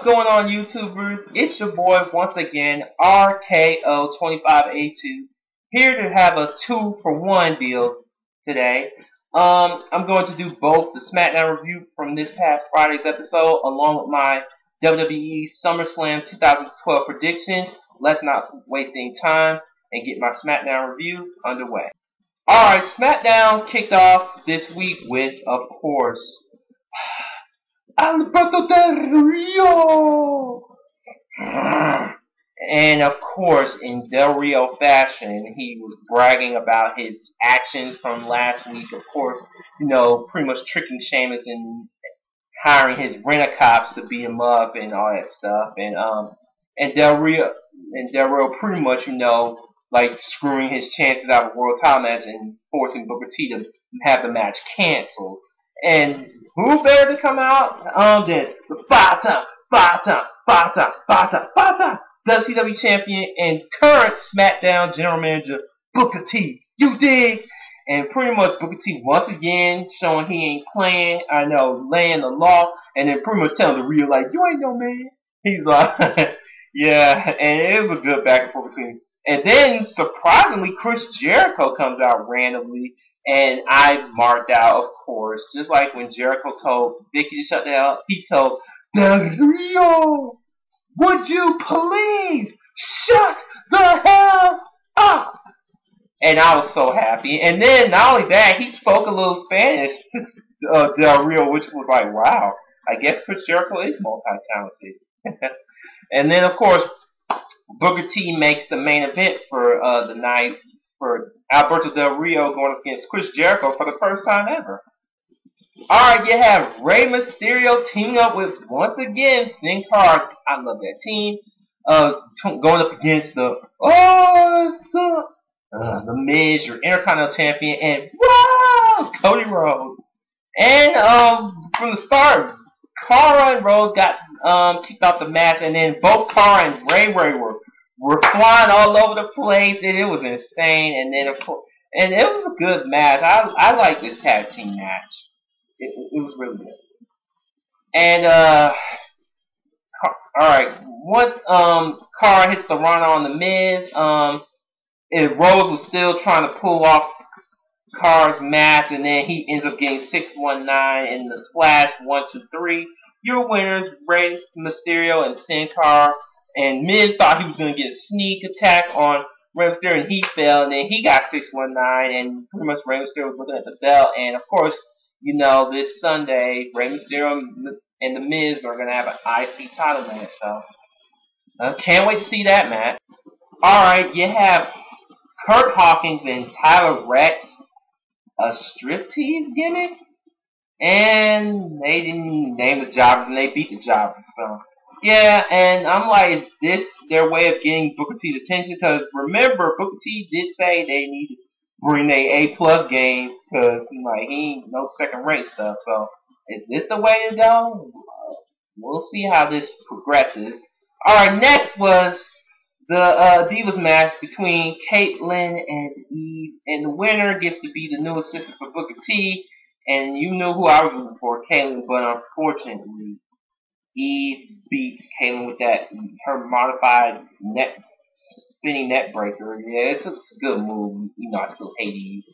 What's going on, YouTubers? It's your boy once again, RKO25A2, here to have a 2-for-1 deal today. I'm going to do both the Smackdown review from this past Friday's episode, along with my WWE Summerslam 2012 predictions. Let's not waste any time and get my Smackdown review underway. Alright, Smackdown kicked off this week with, of course, Alberto Del Rio! And of course, in Del Rio fashion, he was bragging about his actions from last week. Of course, pretty much tricking Sheamus and hiring his rent-a-cops to beat him up and all that stuff. And Del Rio pretty much, like screwing his chances out of a world title match and forcing Booker T to have the match canceled. And who better to come out than the five-time WCW champion and current SmackDown general manager Booker T. You dig? And pretty much Booker T once again showing he ain't playing. Laying the law, and then pretty much telling the real like, you ain't no man. He's like, yeah, and it was a good back and forth between. And then surprisingly, Chris Jericho comes out randomly. And I marked out, of course, just like when Jericho told Vicky to shut the hell up, he told Del Rio, would you please shut the hell up? And I was so happy. And then, not only that, he spoke a little Spanish to Del Rio, which was like, wow, I guess Chris Jericho is multi-talented. And then, of course, Booker T makes the main event for the night, for Alberto Del Rio going up against Chris Jericho for the first time ever. Alright, you have Rey Mysterio teaming up with, once again, Sin Cara. I love that team. Going up against the Miz, your Intercontinental Champion, and Cody Rhodes. And from the start, Cara and Rhodes got kicked off the match, and then both Cara and Ray were flying all over the place, and it was insane. And then, of course, and it was a good match. I like this tag team match. It was really good. And alright, once Cara hits the run on the Miz, and Rhodes was still trying to pull off Cara's match, and then he ends up getting 619 in the splash. 1, 2, 3. Your winners, Rey Mysterio and Sin Cara. And Miz thought he was going to get a sneak attack on Rey Mysterio, and he fell, and then he got 619, and pretty much Rey Mysterio was looking at the belt. And of course, this Sunday, Rey Mysterio and the Miz are going to have an IC title match, so can't wait to see that match. Alright, you have Kurt Hawkins and Tyler Rex, a striptease gimmick, and they didn't name the jobbers, and they beat the jobbers, so. Yeah, and I'm like, is this their way of getting Booker T's attention? Because remember, Booker T did say they need to bring their A+ game, because he ain't no second-rate stuff. So, is this the way to go? We'll see how this progresses. Alright, next was the Divas match between Caitlyn and Eve, and the winner gets to be the new assistant for Booker T. And you knew who I was rooting for, Caitlyn, but unfortunately, Eve beats Caitlyn with her modified spinning neck breaker. Yeah, it's a good move. I still hate Eve.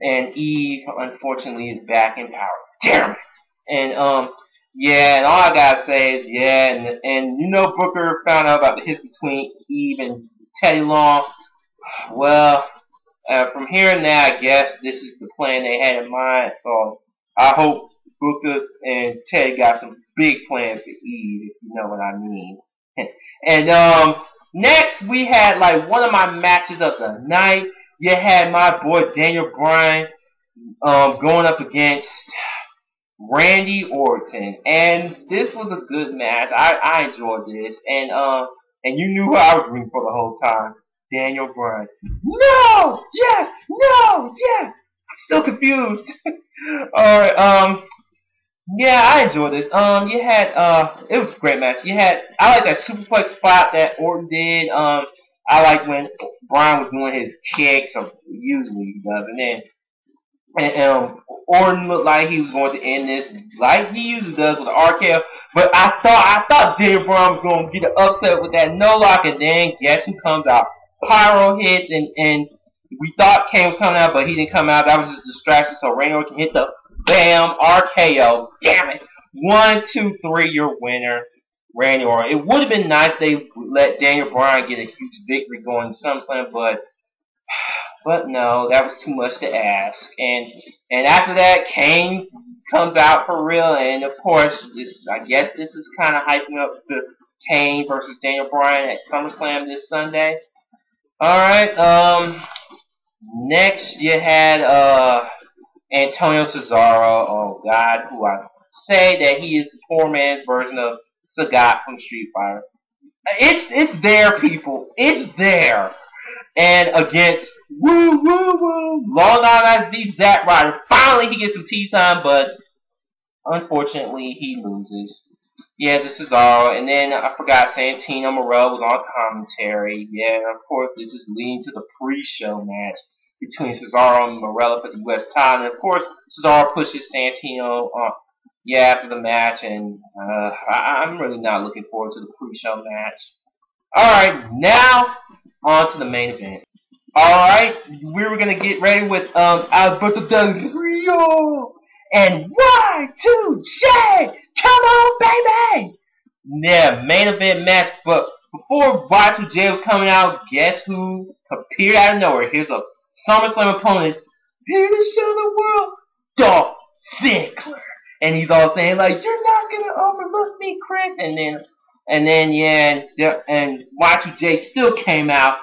And Eve, unfortunately, is back in power. Damn it! And, yeah, and all I gotta say is, yeah, and Booker found out about the hits between Eve and Teddy Long. Well, from here and now, I guess this is the plan they had in mind. So, I hope Booker and Teddy got some big plans for Eve, if you know what I mean. And next we had one of my matches of the night. You had my boy Daniel Bryan going up against Randy Orton, and this was a good match. I enjoyed this, and you knew who I was rooting for the whole time, Daniel Bryan. No, yes, no, yes. I'm still confused. All right, yeah, I enjoyed this. You had, it was a great match. I like that superplex spot that Orton did. I like when Bryan was doing his kicks, or usually he does, and then And Orton looked like he was going to end this like he usually does with the RKO. But I thought Daniel Bryan was going to get upset with that no lock, and then guess who comes out? Pyro hits, and we thought Kane was coming out, but he didn't come out. That was just a distraction, so Randy Orton can hit the bam RKO. Damn it! 1, 2, 3, your winner, Randy Orton. It would have been nice if they let Daniel Bryan get a huge victory going in SummerSlam, but no, that was too much to ask. And after that, Kane comes out for real, and of course, I guess this is kind of hyping up the Kane versus Daniel Bryan at SummerSlam this Sunday. All right. Next you had Antonio Cesaro. Oh God, who I say that he is the poor man's version of Sagat from Street Fighter. It's there, people. It's there. And against Long Island beat Zack Ryder. Finally, he gets some tea time, but unfortunately, he loses. Yeah, this is all. And then I forgot Santino Morel was on commentary. Yeah, and of course, this is leading to the pre-show match between Cesaro and Morel for the U.S. title. And of course, Cesaro pushes Santino after the match, and I'm really not looking forward to the pre-show match. Alright, now on to the main event. Alright, we were gonna get ready with Alberto Del Rio and Y2J! Come on, baby! Yeah, main event match, but before Y2J was coming out, guess who appeared out of nowhere? Here's a SummerSlam opponent. Here to show the world, Dolph Ziggler. And he's all saying, like, you're not gonna overlook me, Chris. And Y2J still came out.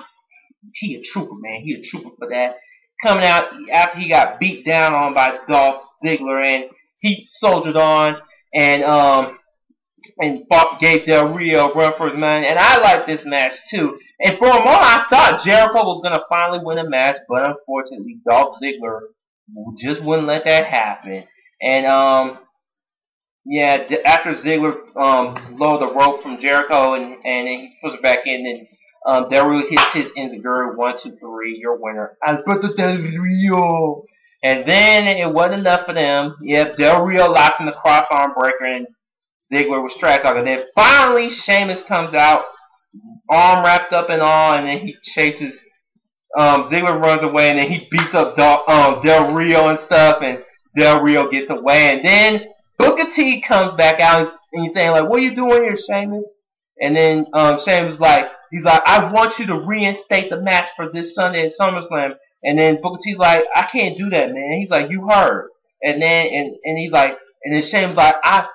He a trooper, man. He a trooper for that. Coming out after he got beat down on by Dolph Ziggler, and he soldiered on and gave Del Rio a run for his money. And I like this match too. And for a moment, I thought Jericho was gonna finally win a match, but unfortunately, Dolph Ziggler just wouldn't let that happen. And after Ziggler lowered the rope from Jericho and he puts it back in, and Del Rio hits his enziguri, 1, 2, 3, your winner, Alberto Del Rio. And then it wasn't enough for them. Yep, Del Rio locks in the cross-arm breaker, and Ziggler was trash talking. Then finally, Sheamus comes out, arm wrapped up and all, and then he chases. Ziggler runs away, and then he beats up Del Rio and stuff, and Del Rio gets away, and then Booker T comes back out, and he's saying, like, what are you doing here, Sheamus? And then Sheamus he's like, I want you to reinstate the match for this Sunday at SummerSlam. And then Booker T's like, I can't do that, man. He's like, you heard. And then he's like, and then Sheamus like,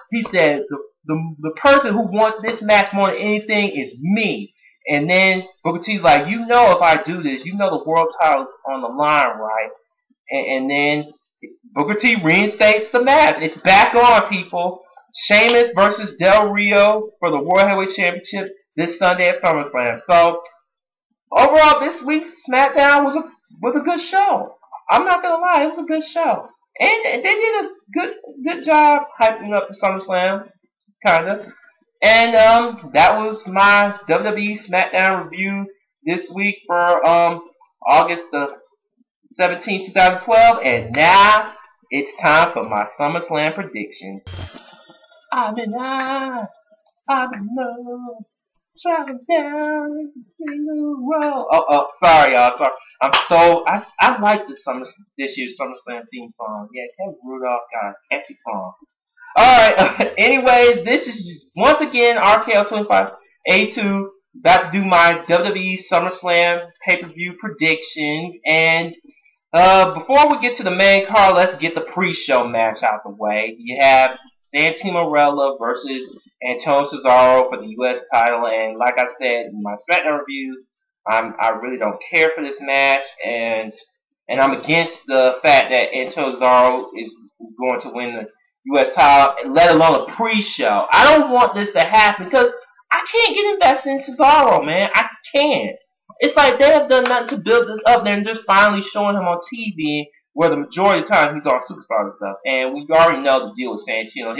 he said, the person who wants this match more than anything is me. And then Booker T's like, you know, if I do this, you know the world title's on the line, right? And then Booker T reinstates the match. It's back on, people. Sheamus versus Del Rio for the World Heavyweight Championship this Sunday at SummerSlam. So overall, this week's SmackDown was a good show. I'm not gonna lie, it was a good show, and they did a good job hyping up the SummerSlam, kinda. And that was my WWE Smackdown review this week for August the 17th, 2012. And now it's time for my SummerSlam predictions. I'm in love, traveling down the road. Oh, sorry, y'all. Sorry. I like this year's SummerSlam theme song. Yeah, Kevin Rudolph got a catchy song. Alright, anyway, this is once again RKO25A2 about to do my WWE Summerslam pay-per-view prediction. And before we get to the main card, let's get the pre-show match out the way. You have Santino Marella versus Antonio Cesaro for the U.S. title, and like I said in my SmackDown review, I really don't care for this match, and I'm against the fact that Antonio Cesaro is going to win the U.S. title, let alone a pre-show. I don't want this to happen because I can't get invested in Cesaro, man. I can't. It's like they have done nothing to build this up, and they're just finally showing him on TV, where the majority of the time he's on Superstar and stuff. And we already know the deal with Santino.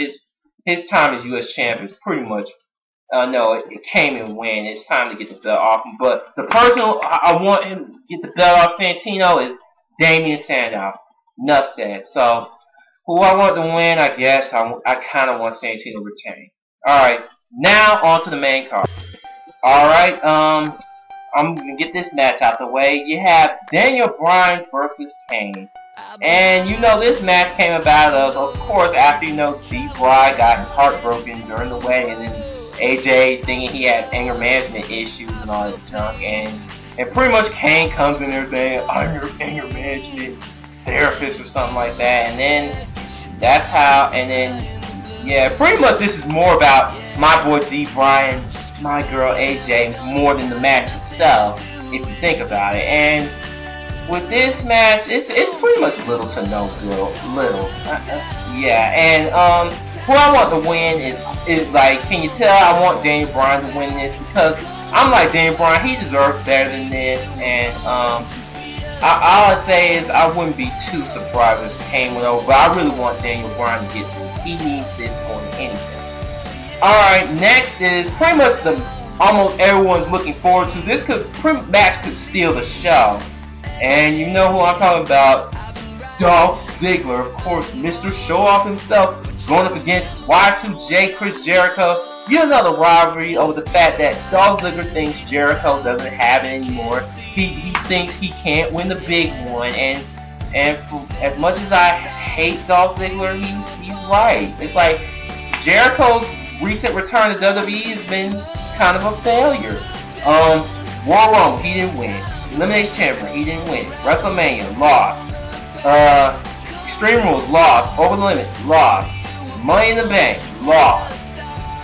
His time as U.S. champ is pretty much, it came and went. It's time to get the belt off him. But the person I want him to get the belt off Santino is Damian Sandow. Enough said. So, who I want to win, I guess I kind of want Santino to retain. Alright, now on to the main card. Alright, I'm going to get this match out the way. You have Daniel Bryan versus Kane. And you know this match came about of course, after D. Bryan got heartbroken during the wedding, and then AJ thinking he had anger management issues and all that junk, and pretty much Kane comes in there saying, I'm your anger management therapist or something like that, and then that's how, and then, yeah, pretty much this is more about my boy D. Bryan, my girl AJ, more than the match itself, if you think about it. And with this match, it's pretty much little to no little. Yeah, and who I want to win is like, can you tell I want Daniel Bryan to win this, because I'm like Daniel Bryan, he deserves better than this, and all I say is I wouldn't be too surprised if Kane went over, but I really want Daniel Bryan to get this. He needs this more than anything. Alright, next is pretty much the almost everyone's looking forward to. This match could steal the show. And you know who I'm talking about. Dolph Ziggler, of course, Mr. Show-Off himself, going up against Y2J Chris Jericho. You know the rivalry over the fact that Dolph Ziggler thinks Jericho doesn't have it anymore. He thinks he can't win the big one, and for, as much as I hate Dolph Ziggler, he's right. It's like Jericho's recent return to WWE has been kind of a failure. War Room, he didn't win. Elimination Chamber, he didn't win. WrestleMania, lost. Extreme Rules, lost. Over the Limit, lost. Money in the Bank, lost.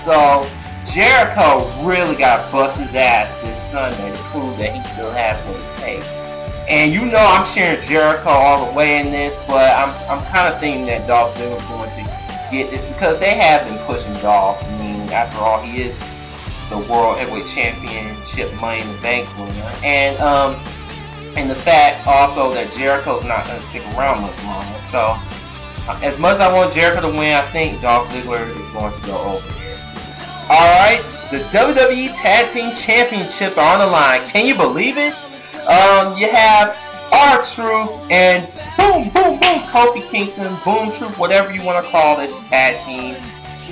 So Jericho really got to bust his ass this Sunday to prove that he still has what it takes. And you know I'm cheering Jericho all the way in this, but I'm kind of thinking that Dolph Ziggler is going to get this, because they have been pushing Dolph. I mean, after all, he is the World Heavyweight Championship Money in the Bank winner, and the fact also that Jericho's not going to stick around much longer. So, as much as I want Jericho to win, I think Dolph Ziggler is going to go over here. Alright, the WWE Tag Team Championships are on the line. Can you believe it? You have R-Truth and Boom Boom Boom Kofi Kingston, Boom Truth, whatever you want to call this tag team,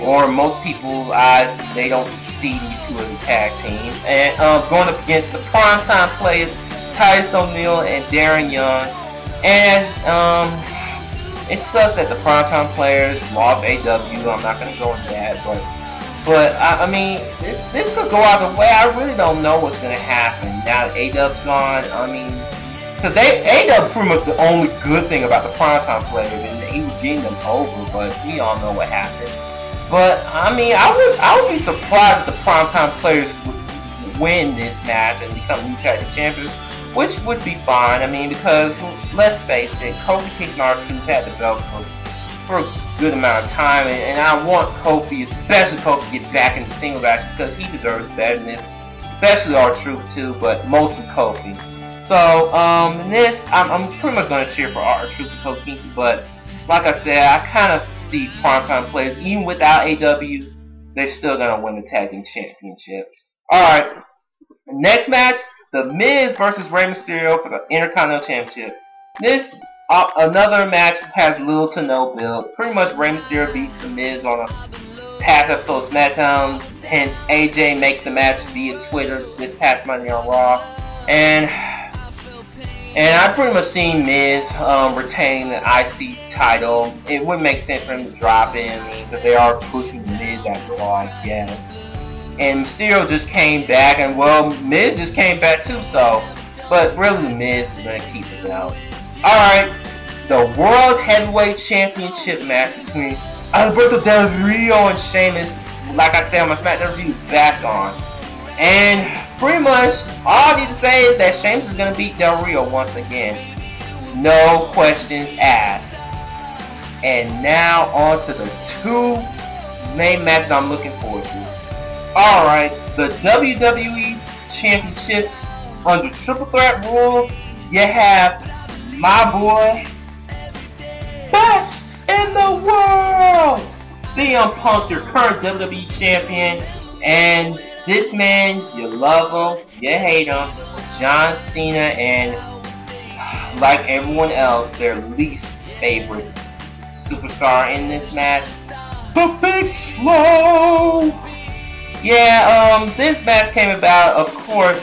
or most people's eyes, they don't see these two as a tag team, and going up against the primetime players Titus O'Neil and Darren Young. And it sucks that the primetime players lost AW. I'm not going to go into that, but I mean, this could go either way. I really don't know what's going to happen now that AW's gone. I mean, because AW pretty much the only good thing about the primetime players, and he was getting them over, but we all know what happened. But I mean, I would be surprised if the primetime players would win this match and become new tag team champions, which would be fine. I mean, because let's face it, Kofi Kingston and R-Truth had the belt for a good amount of time, and I want Kofi, especially Kofi, to get back into single match because he deserves better than this, especially R-Truth too, but mostly Kofi. So in this, I'm pretty much going to cheer for R-Truth and Kofi Kingston, but like I said, I kind of see primetime players, even without AW, they're still going to win the tag team championships. Alright, next match, The Miz versus Rey Mysterio for the Intercontinental Championship. This, another match has little to no build. Pretty much Rey Mysterio beats The Miz on a past episode of Smackdown, hence AJ makes the match via Twitter this past Monday on Raw. And I pretty much seen Miz retain the IC title. It wouldn't make sense for him to drop it, I mean, because they are pushing Miz after all, I guess. And Mysterio just came back, and well, Miz just came back too, so. But really, the Miz is going to keep it out. Alright, the World Heavyweight Championship match between Alberto Del Rio and Sheamus, like I said on my SmackDown review, is back on. And pretty much, all I need to say is that Sheamus is going to beat Del Rio once again. No questions asked. And now on to the two main matches I'm looking forward to. Alright, the WWE Championship under Triple Threat rules. You have my boy, best in the world, CM Punk, your current WWE Champion. And this man, you love him, you hate him, John Cena, and like everyone else, their least favorite superstar in this match, the Big Slow. Yeah, this match came about, of course,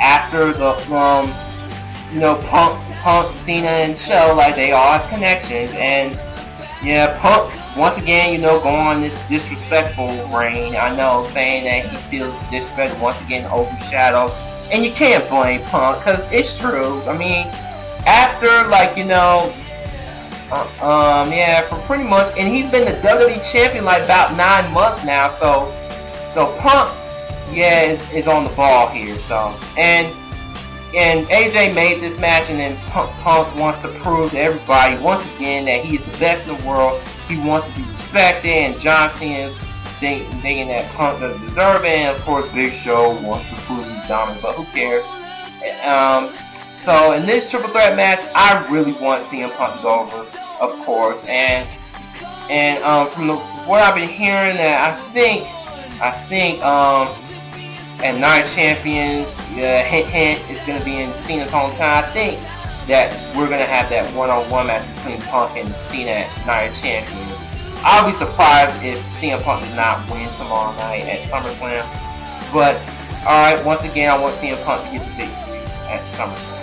after the Punk, Cena, and Show, like, they all have connections, and yeah, Punk once again, going on this disrespectful reign. I know, saying that he feels disrespect once again overshadowed, and you can't blame Punk, cause it's true. I mean, after for pretty much, and he's been the WWE champion like about 9 months now, so Punk, is on the ball here. So and AJ made this match, and then Punk wants to prove to everybody once again that he is the best in the world. He wants to be respected, and John Cena's thinking that Punk doesn't deserve it, and of course Big Show wants to prove he's dominant, but who cares? So in this triple threat match, I really want CM Punk to go over, of course, and from what I've been hearing, that I think at Night Champions, hint, it's going to be in Cena's hometown. I think that we're going to have that one-on-one match between Punk and Cena at Night Champions. I'll be surprised if CM Punk does not win tomorrow night at SummerSlam. But, alright, once again, I want CM Punk to get the victory at SummerSlam.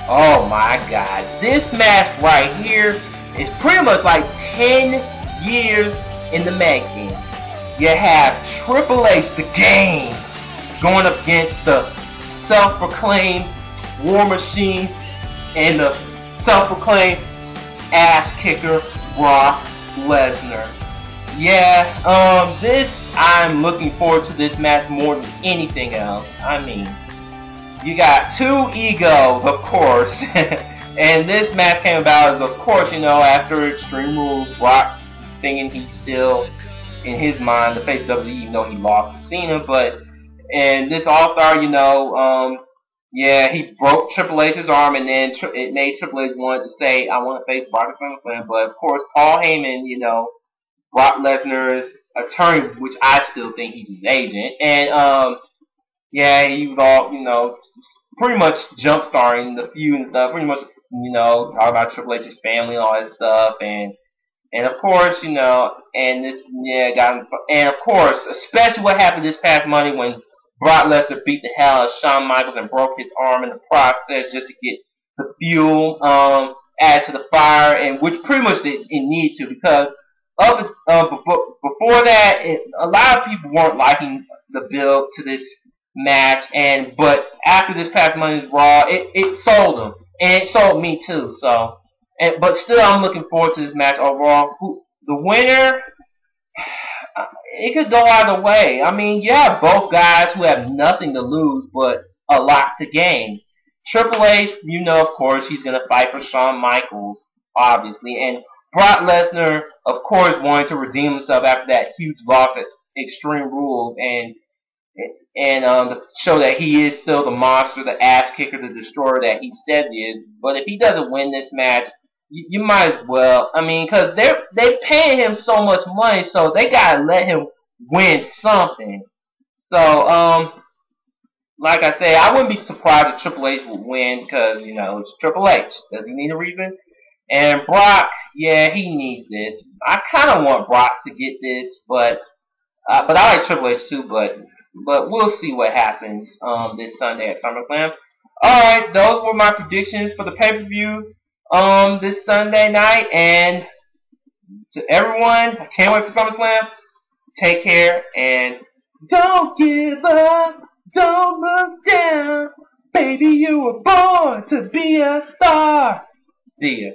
Oh my god. This match right here is pretty much like 10 years in the making. You have Triple H, the Game, going up against the self-proclaimed War Machine and the self-proclaimed ass kicker Brock Lesnar. Yeah, I'm looking forward to this match more than anything else. I mean, you got two egos, of course, and this match came about, of course, after Extreme Rules, Brock thinking he's still, in his mind, the face of WWE, even though he lost to Cena, and this All-Star, he broke Triple H's arm, and then it made Triple H want to say, I want to face Brock at SummerSlam, but of course, Paul Heyman, Brock Lesnar's attorney, which I still think he's his agent, and, he was all, pretty much jump-starting the feud and stuff, pretty much, talk about Triple H's family and all that stuff, and of course, and of course, especially what happened this past Monday when Brock Lesnar beat the hell out of Shawn Michaels and broke his arm in the process just to get the fuel added to the fire, and which pretty much it needed to, because before that, a lot of people weren't liking the build to this match, but after this past Monday's Raw, it sold them, and it sold me too. So, but still, I'm looking forward to this match overall. The winner, it could go either way. I mean, you have both guys who have nothing to lose but a lot to gain. Triple H, of course, he's going to fight for Shawn Michaels, obviously. And Brock Lesnar, of course, wanting to redeem himself after that huge loss at Extreme Rules and to show that he is still the monster, the ass kicker, the destroyer that he says he is. But if he doesn't win this match, you might as well. I mean, because they paying him so much money, so they gotta let him win something. So, like I said, I wouldn't be surprised if Triple H would win, because it's Triple H. Does he need a reason? And Brock, yeah, he needs this. I kind of want Brock to get this, but I like Triple H too. But we'll see what happens this Sunday at SummerSlam. All right, those were my predictions for the pay-per-view. This Sunday night, and to everyone, I can't wait for SummerSlam. Take care, and don't give up, don't look down, baby, you were born to be a star. See ya.